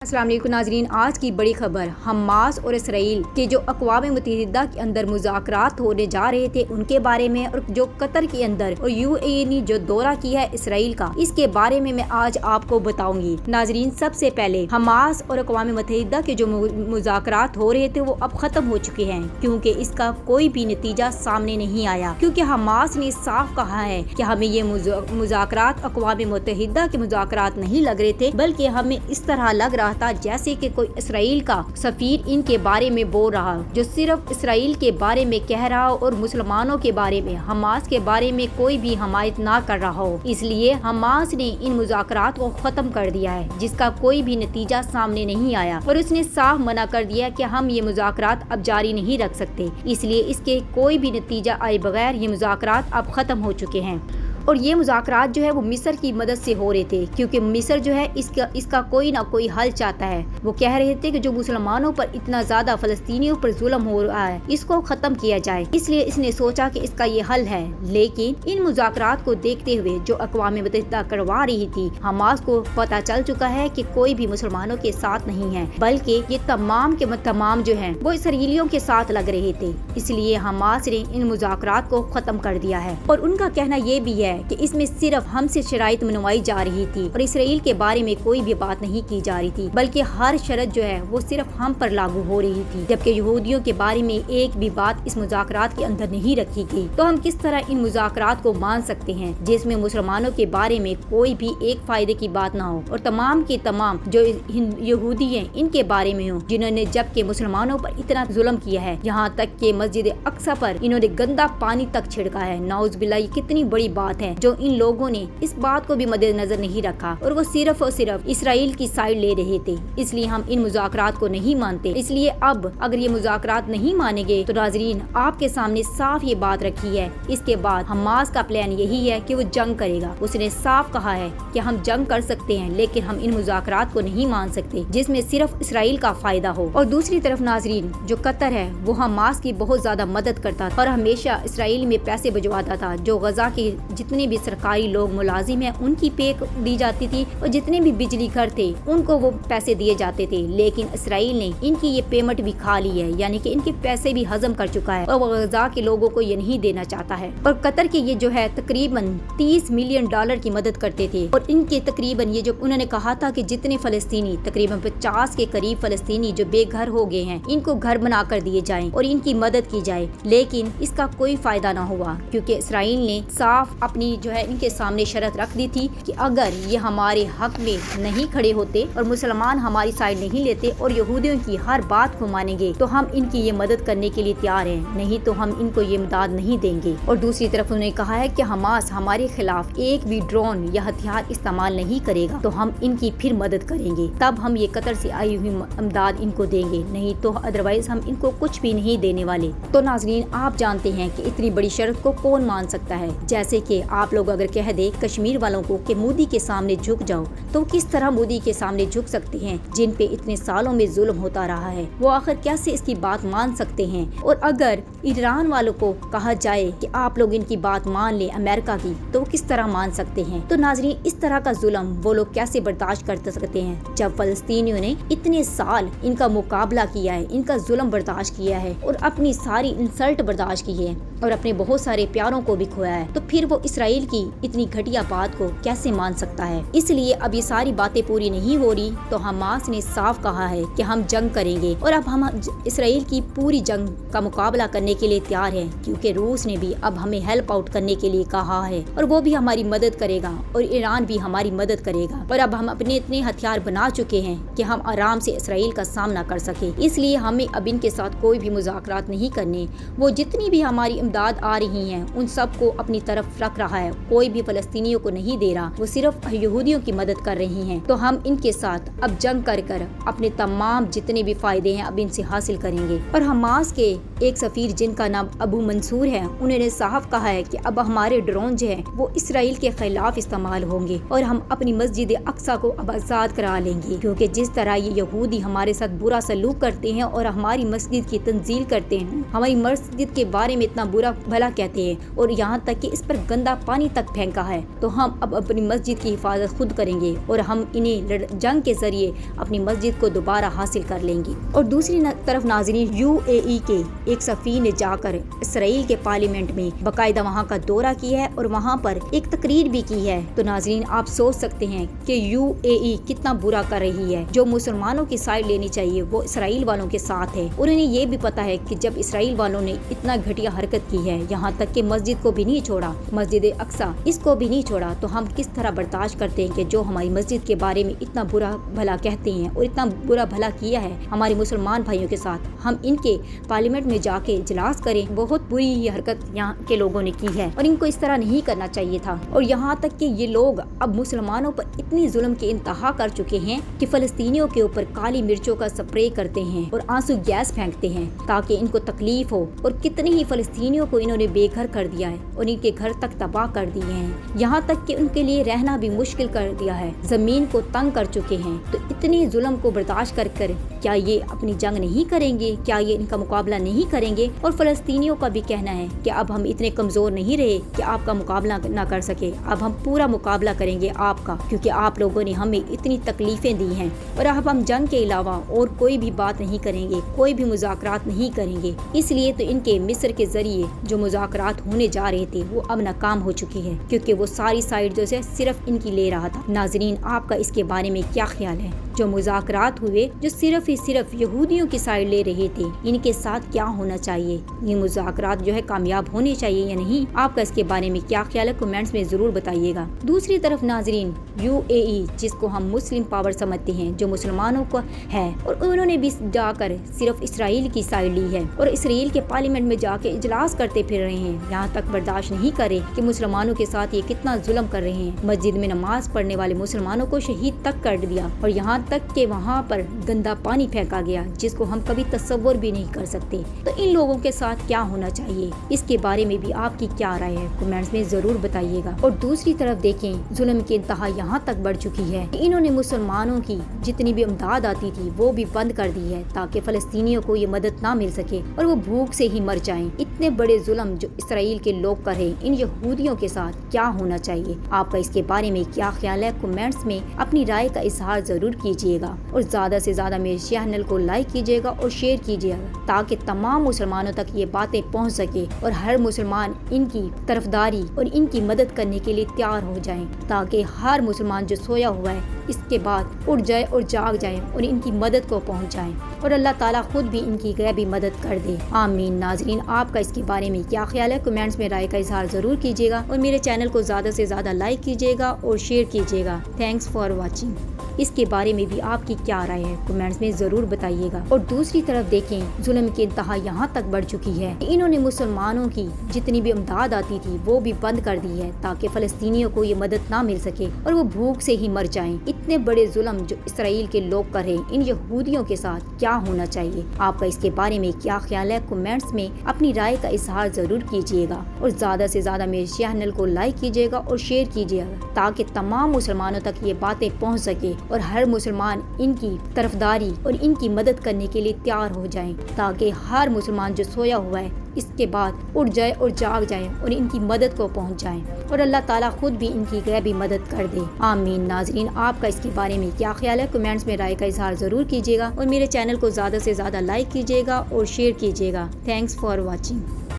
अस्सलाम वालेकुम नाजरीन, आज की बड़ी खबर हमास और इसराइल के जो अक़वाम मुत्तहिदा के अंदर मुज़ाकरात होने जा रहे थे उनके बारे में, और जो कतर के अंदर और यूएई ने जो दौरा किया है इसराइल का, इसके बारे में मैं आज आपको बताऊंगी। नाजरीन, सबसे पहले हमास और अक़वाम मुत्तहिदा के जो मुज़ाकरात हो रहे थे वो अब खत्म हो चुके हैं, क्योंकि इसका कोई भी नतीजा सामने नहीं आया। क्योंकि हमास ने साफ कहा है कि हमें ये मुज़ाकरात अक़वाम मुत्तहिदा के मुज़ाकरात नहीं लग रहे थे, बल्कि हमें इस तरह लग रहा था जैसे कि कोई इसराइल का सफीर इनके बारे में बोल रहा, जो सिर्फ इसराइल के बारे में कह रहा हो और मुसलमानों के बारे में, हमास के बारे में कोई भी हमायत ना कर रहा हो। इसलिए हमास ने इन मुज़ाकरात को खत्म कर दिया है, जिसका कोई भी नतीजा सामने नहीं आया, और उसने साफ मना कर दिया कि हम ये मुज़ाकरात अब जारी नहीं रख सकते। इसलिए इसके कोई भी नतीजा आए बगैर ये मुज़ाकरात अब खत्म हो चुके हैं। और ये मुज़ाकरात जो है वो मिस्र की मदद से हो रहे थे, क्योंकि मिस्र जो है इसका कोई ना कोई हल चाहता है। वो कह रहे थे कि जो मुसलमानों पर इतना ज्यादा फ़लस्तीनियों पर जुल्म हो रहा है, इसको खत्म किया जाए। इसलिए इसने सोचा कि इसका ये हल है। लेकिन इन मुज़ाकरात को देखते हुए जो अक़वाम मुत्तहिदा करवा रही थी, हमास को पता चल चुका है कि कोई भी मुसलमानों के साथ नहीं है, बल्कि ये तमाम के तमाम जो है वो इसराइलियों के साथ लग रहे थे। इसलिए हमास ने इन मुज़ाकरात को खत्म कर दिया है। और उनका कहना ये भी है कि इसमें सिर्फ हमसे शराइत मनवाई जा रही थी और इसराइल के बारे में कोई भी बात नहीं की जा रही थी, बल्कि हर शर्त जो है वो सिर्फ हम पर लागू हो रही थी, जबकि यहूदियों के बारे में एक भी बात इस मुज़ाकरात के अंदर नहीं रखी गई। तो हम किस तरह इन मुज़ाकरात को मान सकते हैं जिसमें मुसलमानों के बारे में कोई भी एक फायदे की बात ना हो, और तमाम के तमाम जो यहूदी हैं इनके बारे में हो, जिन्होंने जबकि मुसलमानों पर इतना जुल्म किया है, यहाँ तक कि मस्जिद अक्सा पर इन्होंने गंदा पानी तक छिड़का है। नाउज़ बिल्लाह, कितनी बड़ी बात है जो इन लोगों ने इस बात को भी मद्देनजर नहीं रखा, और वो सिर्फ और सिर्फ इसराइल की साइड ले रहे थे। इसलिए हम इन मुज़ाकरात को नहीं मानते। इसलिए अब अगर ये मुज़ाकरात नहीं मानेंगे तो नाज़रीन, आपके सामने साफ ये बात रखी है, इसके बाद हमास का प्लान यही है कि वो जंग करेगा। उसने साफ कहा है कि हम जंग कर सकते हैं, लेकिन हम इन मुज़ाकरात को नहीं मान सकते जिसमें सिर्फ इसराइल का फायदा हो। और दूसरी तरफ नाज़रीन, जो कतर है वो हमास की बहुत ज्यादा मदद करता था और हमेशा इसराइल में पैसे भिजवाता था। जो गजा के जितने भी सरकारी लोग मुलाजिम हैं उनकी पे दी जाती थी, और जितने भी बिजली घर थे उनको वो पैसे दिए जाते थे। लेकिन इसराइल ने इनकी ये पेमेंट भी खा ली है, यानी कि इनके पैसे भी हजम कर चुका है, और वो गजा के लोगों को ये नहीं देना चाहता है। और कतर के ये जो है तकरीबन $30 मिलियन की मदद करते थे, और इनके तकरीबन ये जो उन्होंने कहा था कि जितने फलस्तीनी तकरीबन 50 के करीब फलस्तीनी जो बेघर हो गए हैं, इनको घर बना कर दिए जाएं और इनकी मदद की जाए। लेकिन इसका कोई फायदा ना हुआ, क्योंकि इसराइल ने साफ अपनी जो है इनके सामने शर्त रख दी थी कि अगर ये हमारे हक में नहीं खड़े होते और मुसलमान हमारी साइड नहीं लेते और यहूदियों की हर बात को मानेंगे, तो हम इनकी ये मदद करने के लिए तैयार हैं, नहीं तो हम इनको ये मदद नहीं देंगे। और दूसरी तरफ उन्होंने कहा है कि हमास हमारे खिलाफ एक भी ड्रोन या हथियार इस्तेमाल नहीं करेगा तो हम इनकी फिर मदद करेंगे, तब हम ये कतर से आई हुई इमदाद इनको देंगे, नहीं तो अदरवाइज हम इनको कुछ भी नहीं देने वाले। तो नाज़रीन, आप जानते हैं कि इतनी बड़ी शर्त को कौन मान सकता है। जैसे कि आप लोग अगर कह दे कश्मीर वालों को कि मोदी के सामने झुक जाओ, तो किस तरह मोदी के सामने झुक सकते हैं जिन पे इतने सालों में जुल्म होता रहा है। वो आखिर कैसे इसकी बात मान सकते हैं। और अगर ईरान वालों को कहा जाए कि आप लोग इनकी बात मान ले अमेरिका की, तो किस तरह मान सकते हैं। तो नाज़रीन, इस तरह का जुल्म वो लोग कैसे बर्दाश्त कर सकते हैं जब फलस्तीनियों ने इतने साल इनका मुकाबला किया है, इनका जुल्म बर्दाश्त किया है और अपनी सारी इंसल्ट बर्दाश्त की है और अपने बहुत सारे प्यारों को भी खोया है, तो फिर वो इसराइल की इतनी घटिया बात को कैसे मान सकता है। इसलिए अब ये सारी बातें पूरी नहीं हो रही, तो हमास ने साफ कहा है कि हम जंग करेंगे, और अब हम इसराइल की पूरी जंग का मुकाबला करने के लिए तैयार हैं, क्योंकि रूस ने भी अब हमें हेल्प आउट करने के लिए कहा है, और वो भी हमारी मदद करेगा और ईरान भी हमारी मदद करेगा। और अब हम अपने इतने हथियार बना चुके हैं कि हम आराम से इसराइल का सामना कर सके। इसलिए हमें अब इनके साथ कोई भी मुज़ाकरात नहीं करने। वो जितनी भी हमारी इमदाद आ रही हैं उन सबको अपनी तरफ रख रहा है, कोई भी फलस्तीनियों को नहीं दे रहा, वो सिर्फ यहूदियों की मदद कर रही हैं। तो हम इनके साथ अब जंग कर कर अपने तमाम जितने भी फायदे हैं अब इनसे हासिल करेंगे। और हमास के एक सफीर जिनका नाम अबू मंसूर है, उन्होंने साफ कहा है कि अब हमारे ड्रोन जो है वो इसराइल के खिलाफ इस्तेमाल होंगे और हम अपनी मस्जिद अक्सा को अब आजाद करा लेंगे, क्योंकि जिस तरह ये यहूदी हमारे साथ बुरा सलूक करते हैं और हमारी मस्जिद की तंजील करते हैं, हमारी मस्जिद के बारे में इतना बुरा भला कहते हैं और यहाँ तक कि इस पर गंदा پانی تک پھینکا ہے، تو ہم اب اپنی مسجد کی حفاظت خود کریں گے اور ہم انہیں جنگ کے ذریعے اپنی مسجد کو دوبارہ حاصل کر لیں گے۔ اور دوسری طرف ناظرین، UAE کے ایک سفیر نے جا کر اسرائیل کے پارلیمنٹ میں باقاعدہ وہاں کا دورہ کیا ہے اور وہاں پر ایک تقریر بھی کی ہے۔ تو ناظرین آپ سوچ سکتے ہیں کہ UAE کتنا برا کر رہی ہے، جو مسلمانوں کی سائیڈ لینی چاہیے وہ اسرائیل والوں کے ساتھ ہے، اور انہیں یہ بھی پتا ہے کہ جب اسرائیل والوں نے اتنا گھٹیا حرکت کی ہے، یہاں تک کہ مسجد کو بھی نہیں چھوڑا، مسجد اقصی اس کو بھی نہیں چھوڑا، تو ہم کس طرح برداشت کرتے ہیں کہ جو ہماری مسجد کے بارے میں اتنا برا بھلا کہتے ہیں اور اتنا برا بھلا کیا ہے ہمارے مسلمان بھائیوں کے ساتھ، ہم ان کے پارلیمنٹ میں جا کے اجلاس کریں۔ بہت بری یہ حرکت یہاں کے لوگوں نے کی ہے اور ان کو اس طرح نہیں کرنا چاہیے تھا۔ اور یہاں تک کہ یہ لوگ اب مسلمانوں پر اتنی ظلم کے انتہا کر چکے ہیں کہ فلسطینیوں کے اوپر کالی مرچوں کا سپرے کرتے ہیں اور آنسو گیس پھینکتے ہیں تاکہ ان کو تکلیف ہو، اور کتنے ہی فلسطینیوں کو انہوں نے بے گھر کر دیا ہے اور ان کے گھر تک تباہ کر دیے ہیں، یہاں تک کہ ان کے لیے رہنا بھی مشکل کر دیا ہے، زمین کو تنگ کر چکے ہیں۔ تو اتنے ظلم کو برداشت کر کر کیا یہ اپنی جنگ نہیں کریں گے؟ کیا یہ ان کا مقابلہ نہیں کریں گے؟ اور فلسطینیوں کا بھی کہنا ہے کہ اب ہم اتنے کمزور نہیں رہے کہ آپ کا مقابلہ نہ کر سکے، اب ہم پورا مقابلہ کریں گے آپ کا، کیونکہ آپ لوگوں نے ہمیں اتنی تکلیفیں دی ہیں، اور اب ہم جنگ کے علاوہ اور کوئی بھی بات نہیں کریں گے، کوئی بھی مذاکرات نہیں کریں گے۔ اس لیے تو ان کے مصر کے ذریعے جو مذاکرات ہونے جا رہے تھے وہ اب ناکام ہو چکی ہے، کیونکہ وہ ساری سائڈ جو سے صرف ان کی لے رہا تھا۔ ناظرین آپ کا اس کے بارے میں کیا خیال ہے؟ جو مذاکرات ہوئے جو صرف یہودیوں کی سائڈ لے رہے تھے، ان کے ساتھ کیا ہونا چاہیے؟ یہ مذاکرات جو ہے کامیاب ہونے چاہیے یا نہیں؟ آپ کا اس کے بارے میں کیا خیال ہے؟ کمنٹس میں ضرور بتائیے گا۔ دوسری طرف ناظرین UAE جس کو ہم مسلم پاور سمجھتے ہیں، جو مسلمانوں کو ہے، اور انہوں نے بھی جا کر صرف اسرائیل کی سائڈ لی ہے اور اسرائیل کے پارلیمنٹ میں جا کے اجلاس کرتے پھر رہے ہیں، یہاں تک برداشت نہیں کرے کہ مسلمانوں کے ساتھ یہ کتنا ظلم کر رہے ہیں، مسجد میں نماز پڑھنے والے مسلمانوں کو شہید تک کر دیا، اور یہاں تک کہ وہاں پر گندا پانی پھینکا گیا جس کو ہم کبھی تصور بھی نہیں کر سکتے۔ تو ان لوگوں کے ساتھ کیا ہونا چاہیے؟ اس کے بارے میں بھی آپ کی کیا رائے ہے؟ کمنٹس میں ضرور بتائیے گا۔ اور دوسری طرف دیکھیں ظلم کی انتہا یہاں تک بڑھ چکی ہے کہ انہوں نے مسلمانوں کی جتنی بھی امداد آتی تھی وہ بھی بند کر دی ہے تاکہ فلسطینیوں کو یہ مدد نہ مل سکے اور وہ بھوک سے ہی مر جائیں۔ اتنے بڑے ظلم جو اسرائیل کے لوگ کر رہے، ان یہودیوں کے ساتھ کیا ہونا چاہیے؟ آپ کا اس کے بارے میں کیا خیال ہے؟ کمنٹس میں اپنی رائے کا اظہار ضرور کیجیے گا، اور زیادہ سے زیادہ میرے چینل کو لائک کیجیے گا اور شیئر کیجیے گا تاکہ تمام مسلمانوں تک یہ باتیں پہنچ سکے اور ہر مسلمان ان کی طرفداری اور ان کی مدد کرنے کے لیے تیار ہو جائیں، تاکہ ہر مسلمان جو سویا ہوا ہے اس کے بعد اٹھ جائے اور جاگ جائے اور ان کی مدد کو پہنچ جائیں، اور اللہ تعالیٰ خود بھی ان کی غیبی مدد کر دے، آمین۔ ناظرین آپ کا اس کے بارے میں کیا خیال ہے؟ کمنٹس میں رائے کا اظہار ضرور کیجیے گا، اور میرے چینل کو زیادہ سے زیادہ لائک کیجیے گا اور شیئر کیجیے گا۔ Thanks for watching. اس کے بارے میں بھی آپ کی کیا رائے ہے؟ کمنٹس میں ضرور بتائیے گا۔ اور دوسری طرف دیکھیں ظلم کی انتہا یہاں تک بڑھ چکی ہے کہ انہوں نے مسلمانوں کی جتنی بھی امداد آتی تھی وہ بھی بند کر دی ہے تاکہ فلسطینیوں کو یہ مدد نہ مل سکے اور وہ بھوک سے ہی مر جائیں۔ اتنے بڑے ظلم جو اسرائیل کے لوگ کر رہے، ان یہودیوں کے ساتھ کیا ہونا چاہیے؟ آپ کا اس کے بارے میں کیا خیال ہے؟ کمنٹس میں اپنی رائے کا اظہار ضرور کیجیے گا، اور زیادہ سے زیادہ میرے چینل کو لائک کیجیے گا اور شیئر کیجیے گا تاکہ تمام مسلمانوں تک یہ باتیں پہنچ سکے اور ہر مسلمان ان کی طرفداری اور ان کی مدد کرنے کے لیے تیار ہو جائیں، تاکہ ہر مسلمان جو سویا ہوا ہے اس کے بعد اٹھ جائے اور جاگ جائیں اور ان کی مدد کو پہنچ جائیں، اور اللہ تعالیٰ خود بھی ان کی غیبی مدد کر دے، آمین۔ ناظرین آپ کا اس کے بارے میں کیا خیال ہے؟ کمنٹس میں رائے کا اظہار ضرور کیجیے گا، اور میرے چینل کو زیادہ سے زیادہ لائک کیجیے گا اور شیئر کیجیے گا۔ Thanks for watching.